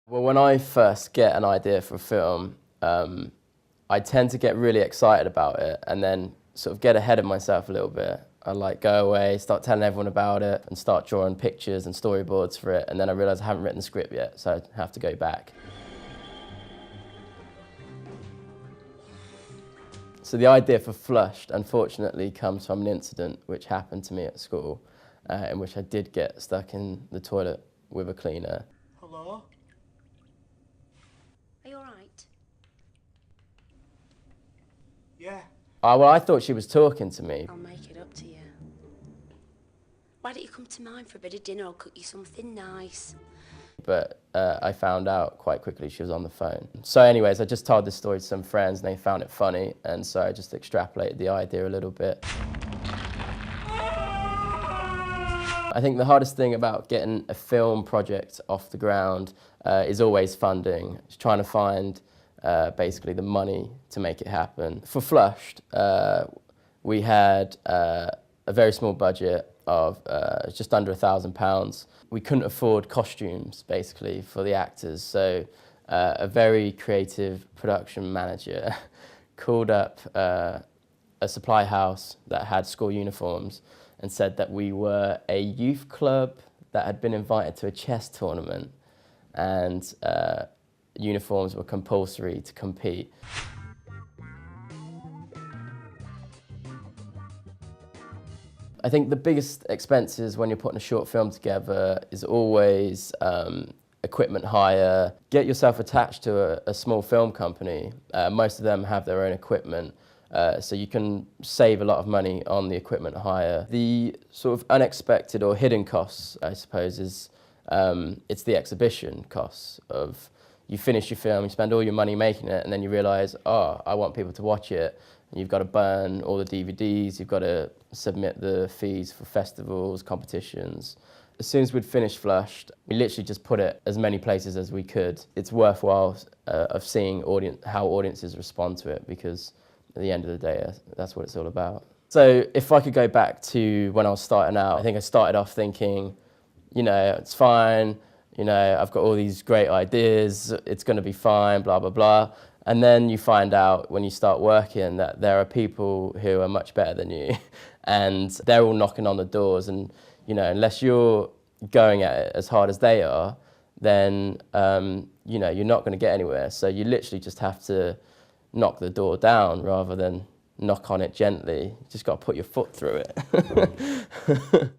Well, when I first get an idea for a film, I tend to get really excited about it and then sort of get ahead of myself a little bit. I like go away, start telling everyone about it and start drawing pictures and storyboards for it, and then I realise I haven't written the script yet, so I have to go back. So the idea for Flushed, unfortunately, comes from an incident which happened to me at school, in which I did get stuck in the toilet with a cleaner. Hello? Are you all right? Yeah. Well, I thought she was talking to me. I'll make it up to you. Why don't you come to mine for a bit of dinner? I'll cook you something nice. But I found out quite quickly she was on the phone. So anyways, I just told this story to some friends and they found it funny, and so I just extrapolated the idea a little bit. I think the hardest thing about getting a film project off the ground is always funding. It's trying to find basically the money to make it happen. For Flushed, we had a very small budget of just under £1,000. We couldn't afford costumes, basically, for the actors, so a very creative production manager called up a supply house that had school uniforms and said that we were a youth club that had been invited to a chess tournament, and uniforms were compulsory to compete. I think the biggest expenses when you're putting a short film together is always equipment hire. Get yourself attached to a small film company. Most of them have their own equipment, so you can save a lot of money on the equipment hire. The sort of unexpected or hidden costs, I suppose, is it's the exhibition costs of you finish your film, you spend all your money making it, and then you realise, oh, I want people to watch it. And you've got to burn all the DVDs, you've got to submit the fees for festivals, competitions. As soon as we'd finished Flushed, we literally just put it as many places as we could. It's worthwhile of seeing how audiences respond to it, because at the end of the day, that's what it's all about. So if I could go back to when I was starting out, I think I started off thinking, you know, it's fine, you know, I've got all these great ideas, it's going to be fine, blah, blah, blah. And then you find out when you start working that there are people who are much better than you, and they're all knocking on the doors, and you know, unless you're going at it as hard as they are, then you know, you're not going to get anywhere. So you literally just have to knock the door down rather than knock on it gently. You just got to put your foot through it.